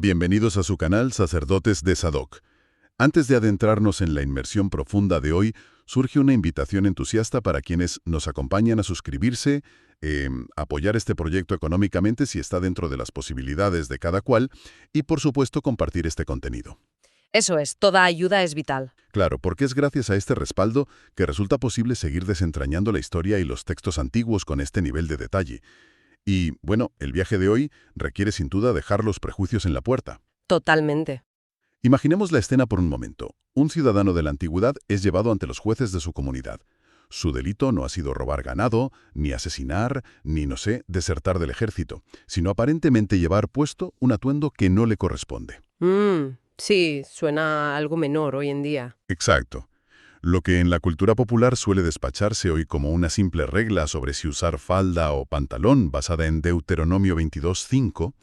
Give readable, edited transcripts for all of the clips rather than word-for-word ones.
Bienvenidos a su canal Sacerdotes de Sadoc. Antes de adentrarnos en la inmersión profunda de hoy, surge una invitación entusiasta para quienes nos acompañan a suscribirse, apoyar este proyecto económicamente si está dentro de las posibilidades de cada cual y, por supuesto, compartir este contenido. Eso es, toda ayuda es vital. Claro, porque es gracias a este respaldo que resulta posible seguir desentrañando la historia y los textos antiguos con este nivel de detalle. Y, bueno, el viaje de hoy requiere sin duda dejar los prejuicios en la puerta. Totalmente. Imaginemos la escena por un momento. Un ciudadano de la antigüedad es llevado ante los jueces de su comunidad. Su delito no ha sido robar ganado, ni asesinar, ni, no sé, desertar del ejército, sino aparentemente llevar puesto un atuendo que no le corresponde. Sí, suena a algo menor hoy en día. Exacto. Lo que en la cultura popular suele despacharse hoy como una simple regla sobre si usar falda o pantalón basada en Deuteronomio 22:5,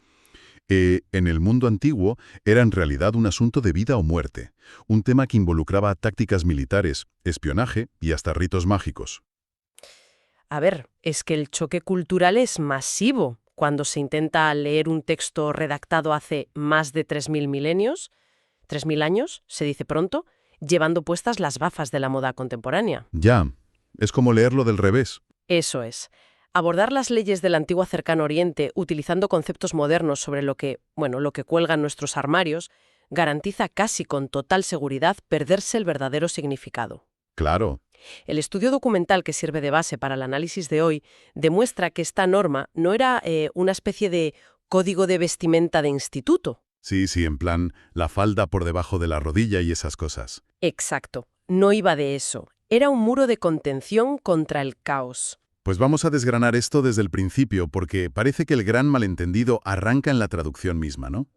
en el mundo antiguo era en realidad un asunto de vida o muerte, un tema que involucraba tácticas militares, espionaje y hasta ritos mágicos. A ver, es que el choque cultural es masivo cuando se intenta leer un texto redactado hace más de 3.000 milenios, 3.000 años, se dice pronto, llevando puestas las gafas de la moda contemporánea. Ya, es como leerlo del revés. Eso es. Abordar las leyes del antiguo cercano oriente utilizando conceptos modernos sobre lo que cuelga en nuestros armarios, garantiza casi con total seguridad perderse el verdadero significado. Claro. El estudio documental que sirve de base para el análisis de hoy demuestra que esta norma no era una especie de código de vestimenta de instituto. Sí, en plan, la falda por debajo de la rodilla y esas cosas. Exacto, no iba de eso. Era un muro de contención contra el caos. Pues vamos a desgranar esto desde el principio, porque parece que el gran malentendido arranca en la traducción misma, ¿no?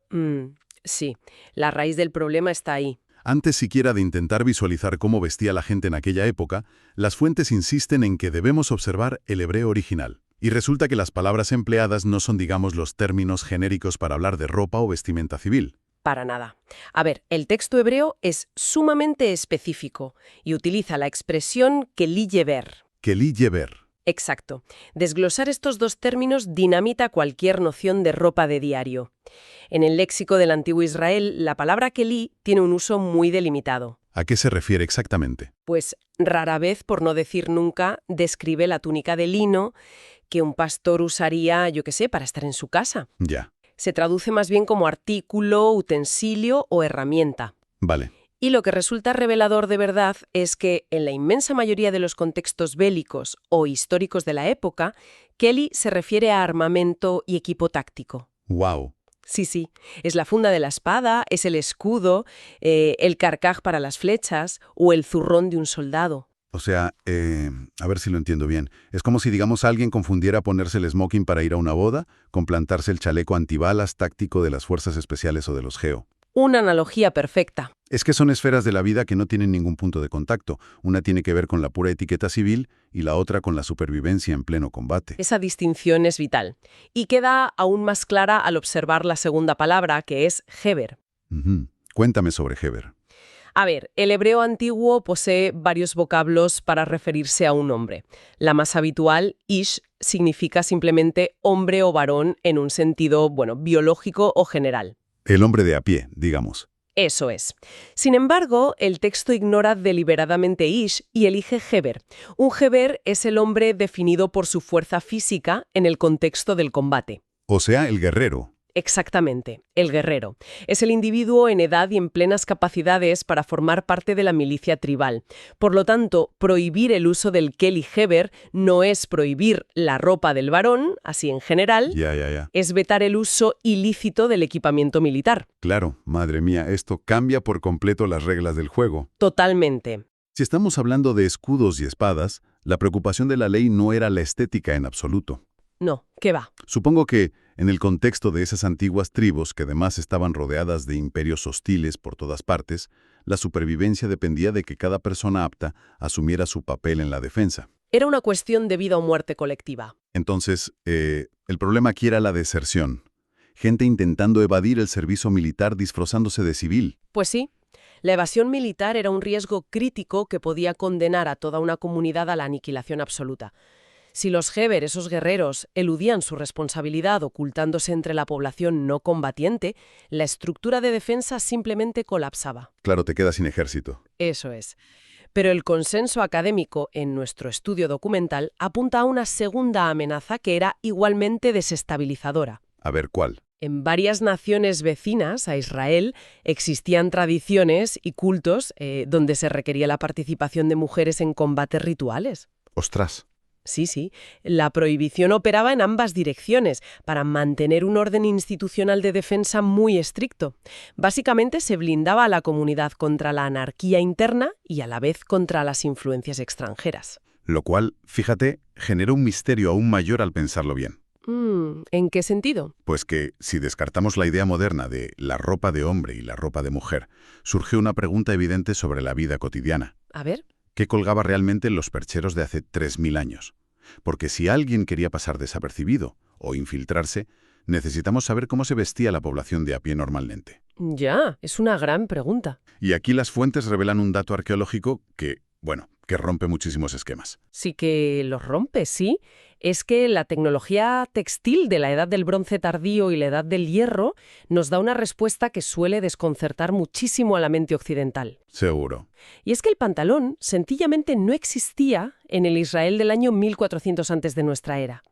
Sí, la raíz del problema está ahí. Antes siquiera de intentar visualizar cómo vestía la gente en aquella época, las fuentes insisten en que debemos observar el hebreo original. Y resulta que las palabras empleadas no son, digamos, los términos genéricos para hablar de ropa o vestimenta civil. Para nada. A ver, el texto hebreo es sumamente específico y utiliza la expresión kelí yever. Kelí yever. Exacto. Desglosar estos dos términos dinamita cualquier noción de ropa de diario. En el léxico del antiguo Israel, la palabra kelí tiene un uso muy delimitado. ¿A qué se refiere exactamente? Pues rara vez, por no decir nunca, describe la túnica de lino que un pastor usaría, para estar en su casa. Ya. Se traduce más bien como artículo, utensilio o herramienta. Vale. Y lo que resulta revelador de verdad es que, en la inmensa mayoría de los contextos bélicos o históricos de la época, kelí se refiere a armamento y equipo táctico. ¡Wow! Sí, es la funda de la espada, es el escudo, el carcaj para las flechas o el zurrón de un soldado. O sea, a ver si lo entiendo bien. Es como si, digamos, alguien confundiera ponerse el smoking para ir a una boda con plantarse el chaleco antibalas táctico de las fuerzas especiales o de los GEO. Una analogía perfecta. Es que son esferas de la vida que no tienen ningún punto de contacto. Una tiene que ver con la pura etiqueta civil y la otra con la supervivencia en pleno combate. Esa distinción es vital. Y queda aún más clara al observar la segunda palabra, que es Heber. Cuéntame sobre Heber. A ver, el hebreo antiguo posee varios vocablos para referirse a un hombre. La más habitual, ish, significa simplemente hombre o varón en un sentido, biológico o general. El hombre de a pie, digamos. Eso es. Sin embargo, el texto ignora deliberadamente ish y elige Heber. Un Heber es el hombre definido por su fuerza física en el contexto del combate. O sea, el guerrero. Exactamente, el guerrero. Es el individuo en edad y en plenas capacidades para formar parte de la milicia tribal. Por lo tanto, prohibir el uso del kelí heber no es prohibir la ropa del varón, así en general, Ya. es vetar el uso ilícito del equipamiento militar. Claro, madre mía, esto cambia por completo las reglas del juego. Totalmente. Si estamos hablando de escudos y espadas, la preocupación de la ley no era la estética en absoluto. No, ¿qué va? Supongo que, en el contexto de esas antiguas tribus que además estaban rodeadas de imperios hostiles por todas partes, la supervivencia dependía de que cada persona apta asumiera su papel en la defensa. Era una cuestión de vida o muerte colectiva. Entonces, el problema aquí era la deserción. Gente intentando evadir el servicio militar disfrazándose de civil. Pues sí. La evasión militar era un riesgo crítico que podía condenar a toda una comunidad a la aniquilación absoluta. Si los Heber, esos guerreros, eludían su responsabilidad ocultándose entre la población no combatiente, la estructura de defensa simplemente colapsaba. Claro, te quedas sin ejército. Eso es. Pero el consenso académico en nuestro estudio documental apunta a una segunda amenaza que era igualmente desestabilizadora. A ver, ¿cuál? En varias naciones vecinas a Israel existían tradiciones y cultos donde se requería la participación de mujeres en combates rituales. Ostras. Sí. La prohibición operaba en ambas direcciones para mantener un orden institucional de defensa muy estricto. Básicamente se blindaba a la comunidad contra la anarquía interna y a la vez contra las influencias extranjeras. Lo cual, fíjate, genera un misterio aún mayor al pensarlo bien. ¿En qué sentido? Pues que, si descartamos la idea moderna de la ropa de hombre y la ropa de mujer, surge una pregunta evidente sobre la vida cotidiana. A ver. ¿Qué colgaba realmente en los percheros de hace 3000 años? Porque si alguien quería pasar desapercibido o infiltrarse, necesitamos saber cómo se vestía la población de a pie normalmente. Ya, es una gran pregunta. Y aquí las fuentes revelan un dato arqueológico que rompe muchísimos esquemas. Sí que los rompe, sí. Es que la tecnología textil de la Edad del Bronce tardío y la Edad del Hierro nos da una respuesta que suele desconcertar muchísimo a la mente occidental. Seguro. Y es que el pantalón sencillamente no existía en el Israel del año 1400 antes de nuestra era.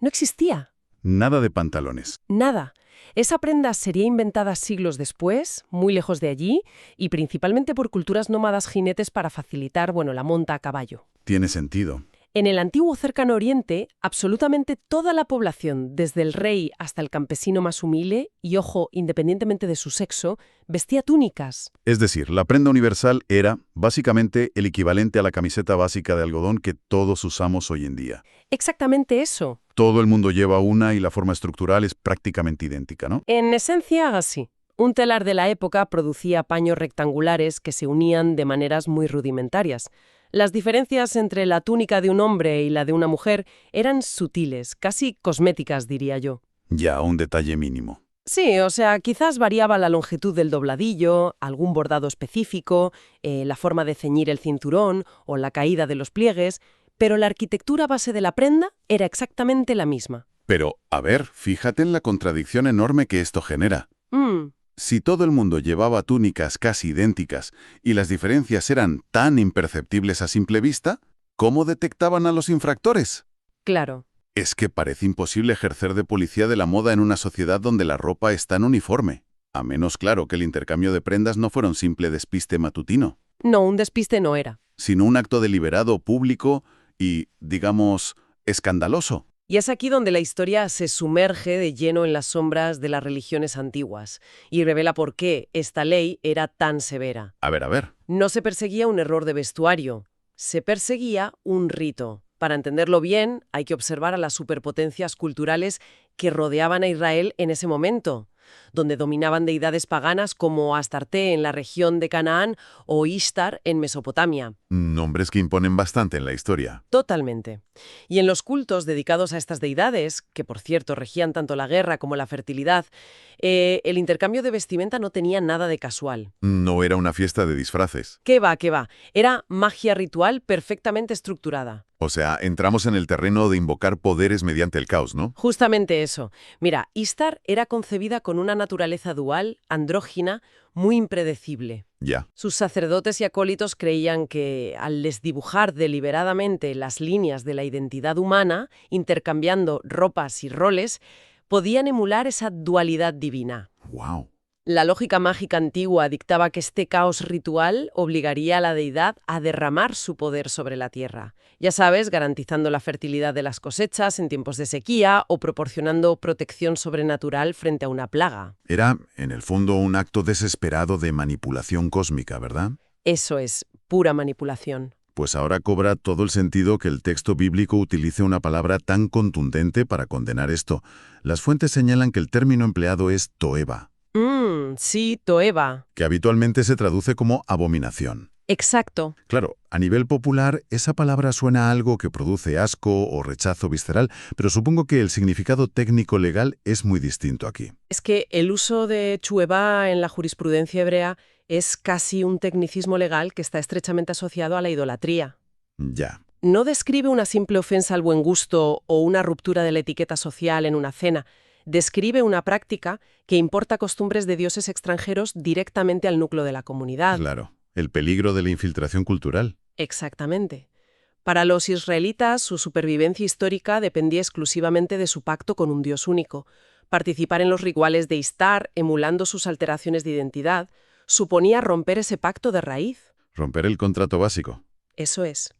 No existía. Nada de pantalones. Nada. Esa prenda sería inventada siglos después, muy lejos de allí, y principalmente por culturas nómadas jinetes para facilitar, la monta a caballo. Tiene sentido. En el antiguo Cercano Oriente, absolutamente toda la población, desde el rey hasta el campesino más humilde, y ojo, independientemente de su sexo, vestía túnicas. Es decir, la prenda universal era, básicamente, el equivalente a la camiseta básica de algodón que todos usamos hoy en día. Exactamente eso. Todo el mundo lleva una y la forma estructural es prácticamente idéntica, ¿no? En esencia, así. Un telar de la época producía paños rectangulares que se unían de maneras muy rudimentarias. Las diferencias entre la túnica de un hombre y la de una mujer eran sutiles, casi cosméticas, diría yo. Ya, un detalle mínimo. Sí, o sea, quizás variaba la longitud del dobladillo, algún bordado específico, la forma de ceñir el cinturón o la caída de los pliegues, pero la arquitectura base de la prenda era exactamente la misma. Pero, a ver, fíjate en la contradicción enorme que esto genera. Mm. Si todo el mundo llevaba túnicas casi idénticas y las diferencias eran tan imperceptibles a simple vista, ¿cómo detectaban a los infractores? Claro. Es que parece imposible ejercer de policía de la moda en una sociedad donde la ropa es tan uniforme. A menos, claro, que el intercambio de prendas no fuera un simple despiste matutino. No, un despiste no era. Sino un acto deliberado, público y, digamos, escandaloso. Y es aquí donde la historia se sumerge de lleno en las sombras de las religiones antiguas y revela por qué esta ley era tan severa. A ver. No se perseguía un error de vestuario, se perseguía un rito. Para entenderlo bien, hay que observar a las superpotencias culturales que rodeaban a Israel en ese momento, donde dominaban deidades paganas como Astarte en la región de Canaán o Ishtar en Mesopotamia. Nombres que imponen bastante en la historia. Totalmente. Y en los cultos dedicados a estas deidades, que por cierto regían tanto la guerra como la fertilidad, el intercambio de vestimenta no tenía nada de casual. No era una fiesta de disfraces. ¿Qué va? Era magia ritual perfectamente estructurada. O sea, entramos en el terreno de invocar poderes mediante el caos, ¿no? Justamente eso. Mira, Ishtar era concebida con una naturaleza dual, andrógina, muy impredecible. Ya. Sus sacerdotes y acólitos creían que, al desdibujar deliberadamente las líneas de la identidad humana, intercambiando ropas y roles, podían emular esa dualidad divina. ¡Wow! La lógica mágica antigua dictaba que este caos ritual obligaría a la deidad a derramar su poder sobre la tierra. Ya sabes, garantizando la fertilidad de las cosechas en tiempos de sequía o proporcionando protección sobrenatural frente a una plaga. Era, en el fondo, un acto desesperado de manipulación cósmica, ¿verdad? Eso es, pura manipulación. Pues ahora cobra todo el sentido que el texto bíblico utilice una palabra tan contundente para condenar esto. Las fuentes señalan que el término empleado es toeva. Sí, toeva. Que habitualmente se traduce como abominación. Exacto. Claro, a nivel popular, esa palabra suena a algo que produce asco o rechazo visceral, pero supongo que el significado técnico legal es muy distinto aquí. Es que el uso de chueva en la jurisprudencia hebrea es casi un tecnicismo legal que está estrechamente asociado a la idolatría. Ya. no describe una simple ofensa al buen gusto o una ruptura de la etiqueta social en una cena. Describe una práctica que importa costumbres de dioses extranjeros directamente al núcleo de la comunidad. Claro, el peligro de la infiltración cultural. Exactamente. Para los israelitas, su supervivencia histórica dependía exclusivamente de su pacto con un dios único. Participar en los rituales de Istar, emulando sus alteraciones de identidad, suponía romper ese pacto de raíz. Romper el contrato básico. Eso es.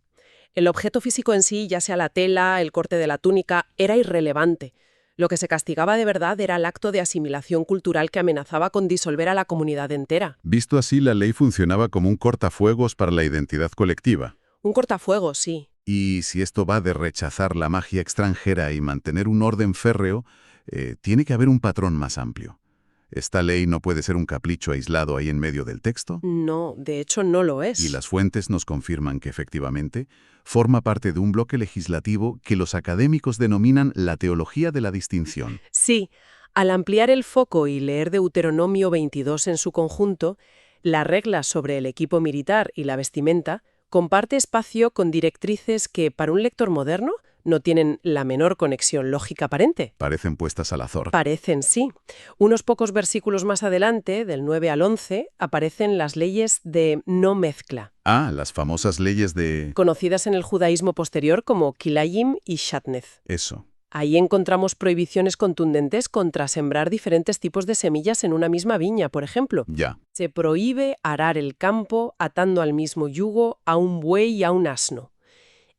El objeto físico en sí, ya sea la tela, el corte de la túnica, era irrelevante. Lo que se castigaba de verdad era el acto de asimilación cultural que amenazaba con disolver a la comunidad entera. Visto así, la ley funcionaba como un cortafuegos para la identidad colectiva. Un cortafuegos, sí. Y si esto va de rechazar la magia extranjera y mantener un orden férreo, tiene que haber un patrón más amplio. ¿Esta ley no puede ser un capricho aislado ahí en medio del texto? No, de hecho no lo es. Y las fuentes nos confirman que efectivamente forma parte de un bloque legislativo que los académicos denominan la teología de la distinción. Sí, al ampliar el foco y leer Deuteronomio 22 en su conjunto, la regla sobre el equipo militar y la vestimenta comparte espacio con directrices que, para un lector moderno, no tienen la menor conexión lógica aparente. Parecen puestas al azar. Parecen, sí. Unos pocos versículos más adelante, del 9 al 11, aparecen las leyes de no mezcla, Ah, las famosas leyes de... conocidas en el judaísmo posterior como Kilayim y Shatnez. Eso. Ahí encontramos prohibiciones contundentes contra sembrar diferentes tipos de semillas en una misma viña, por ejemplo. Ya. Se prohíbe arar el campo atando al mismo yugo a un buey y a un asno.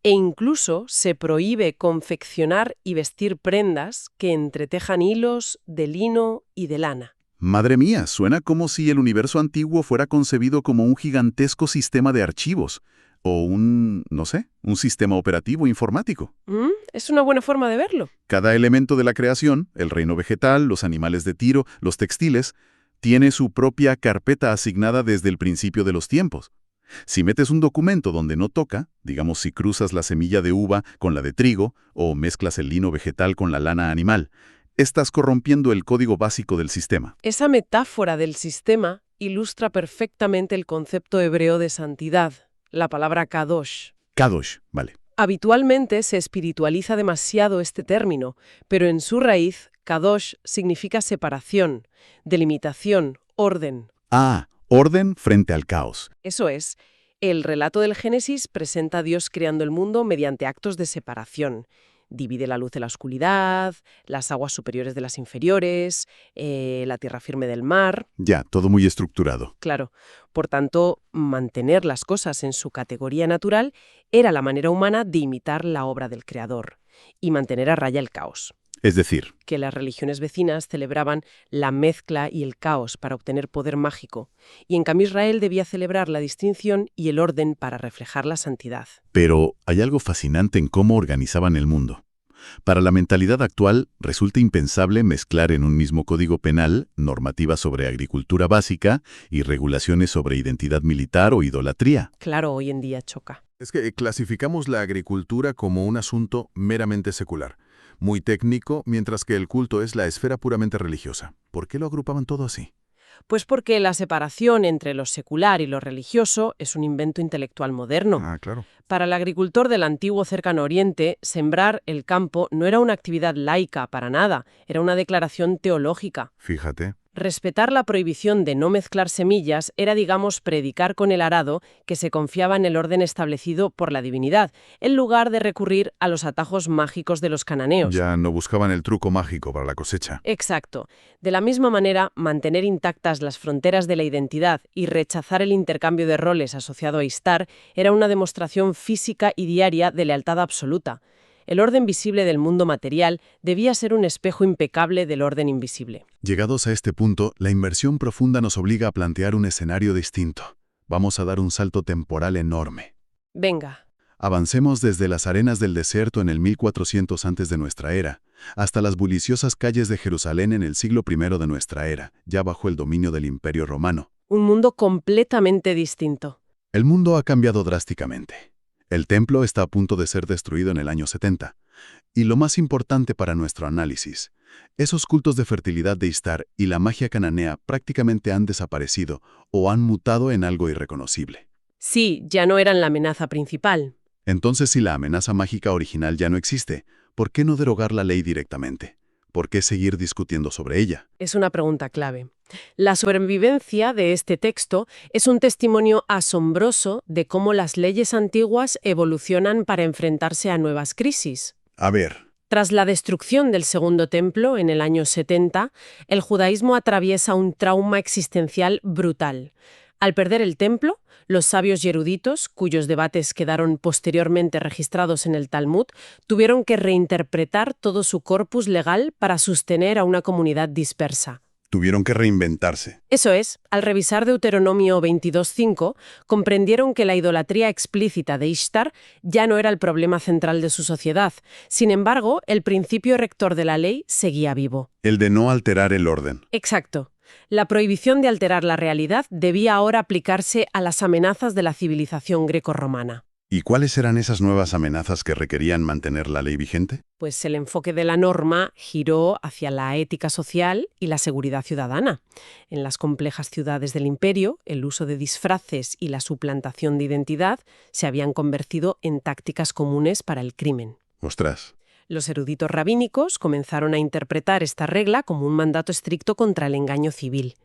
E incluso se prohíbe confeccionar y vestir prendas que entretejan hilos de lino y de lana. Madre mía, suena como si el universo antiguo fuera concebido como un gigantesco sistema de archivos. O no sé, un sistema operativo informático. Es una buena forma de verlo. Cada elemento de la creación, el reino vegetal, los animales de tiro, los textiles, tiene su propia carpeta asignada desde el principio de los tiempos. Si metes un documento donde no toca, digamos si cruzas la semilla de uva con la de trigo o mezclas el lino vegetal con la lana animal, estás corrompiendo el código básico del sistema. Esa metáfora del sistema ilustra perfectamente el concepto hebreo de santidad, la palabra kadosh. Kadosh, vale. Habitualmente se espiritualiza demasiado este término, pero en su raíz, kadosh significa separación, delimitación, orden. Ah, orden frente al caos. Eso es, el relato del Génesis presenta a Dios creando el mundo mediante actos de separación. Divide la luz de la oscuridad, las aguas superiores de las inferiores, la tierra firme del mar. Ya, todo muy estructurado. Claro, por tanto, mantener las cosas en su categoría natural era la manera humana de imitar la obra del Creador y mantener a raya el caos. Es decir, Que las religiones vecinas celebraban la mezcla y el caos para obtener poder mágico, y en cambio Israel debía celebrar la distinción y el orden para reflejar la santidad. pero hay algo fascinante en cómo organizaban el mundo. Para la mentalidad actual, resulta impensable mezclar en un mismo código penal normativas sobre agricultura básica y regulaciones sobre identidad militar o idolatría. Claro, hoy en día choca. Es que clasificamos la agricultura como un asunto meramente secular, muy técnico, mientras que el culto es la esfera puramente religiosa. ¿Por qué lo agrupaban todo así? Pues porque la separación entre lo secular y lo religioso es un invento intelectual moderno. Ah, claro. Para el agricultor del antiguo Cercano Oriente, sembrar el campo no era una actividad laica para nada, era una declaración teológica. Fíjate. Respetar la prohibición de no mezclar semillas era, digamos, predicar con el arado que se confiaba en el orden establecido por la divinidad, en lugar de recurrir a los atajos mágicos de los cananeos. Ya no buscaban el truco mágico para la cosecha. Exacto. De la misma manera, mantener intactas las fronteras de la identidad y rechazar el intercambio de roles asociado a Istar era una demostración física y diaria de lealtad absoluta. El orden visible del mundo material debía ser un espejo impecable del orden invisible. Llegados a este punto, la inmersión profunda nos obliga a plantear un escenario distinto. Vamos a dar un salto temporal enorme. Venga. Avancemos desde las arenas del desierto en el 1400 antes de nuestra era, hasta las buliciosas calles de Jerusalén en el siglo I de nuestra era, ya bajo el dominio del Imperio Romano. Un mundo completamente distinto. El mundo ha cambiado drásticamente. El templo está a punto de ser destruido en el año 70. Y lo más importante para nuestro análisis, esos cultos de fertilidad de Istar y la magia cananea prácticamente han desaparecido o han mutado en algo irreconocible. Sí, ya no eran la amenaza principal. Entonces, si la amenaza mágica original ya no existe, ¿por qué no derogar la ley directamente? ¿Por qué seguir discutiendo sobre ella? Es una pregunta clave. La supervivencia de este texto es un testimonio asombroso de cómo las leyes antiguas evolucionan para enfrentarse a nuevas crisis. A ver, Tras la destrucción del Segundo Templo en el año 70, el judaísmo atraviesa un trauma existencial brutal. Al perder el templo, los sabios y eruditos, cuyos debates quedaron posteriormente registrados en el Talmud, tuvieron que reinterpretar todo su corpus legal para sostener a una comunidad dispersa. tuvieron que reinventarse. Eso es, al revisar Deuteronomio 22.5, comprendieron que la idolatría explícita de Ishtar ya no era el problema central de su sociedad. Sin embargo, el principio rector de la ley seguía vivo. El de no alterar el orden. Exacto. La prohibición de alterar la realidad debía ahora aplicarse a las amenazas de la civilización grecorromana. ¿Y cuáles eran esas nuevas amenazas que requerían mantener la ley vigente? Pues el enfoque de la norma giró hacia la ética social y la seguridad ciudadana. En las complejas ciudades del imperio, el uso de disfraces y la suplantación de identidad se habían convertido en tácticas comunes para el crimen. Ostras. Los eruditos rabínicos comenzaron a interpretar esta regla como un mandato estricto contra el engaño civil.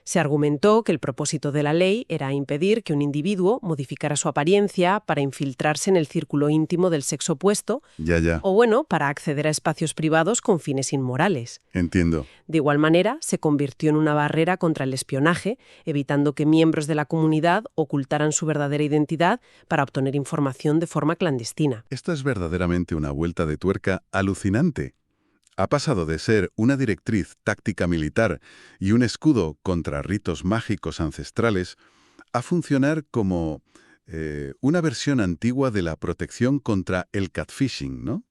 Se argumentó que el propósito de la ley era impedir que un individuo modificara su apariencia para infiltrarse en el círculo íntimo del sexo opuesto Ya. o, bueno, para acceder a espacios privados con fines inmorales. Entiendo. De igual manera, se convirtió en una barrera contra el espionaje, evitando que miembros de la comunidad ocultaran su verdadera identidad para obtener información de forma clandestina. Esta es verdaderamente una vuelta de tuerca alucinante. Ha pasado de ser una directriz táctica militar y un escudo contra ritos mágicos ancestrales a funcionar como una versión antigua de la protección contra el catfishing, ¿no?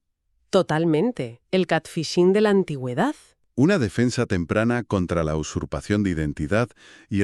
Totalmente. El catfishing de la antigüedad. Una defensa temprana contra la usurpación de identidad y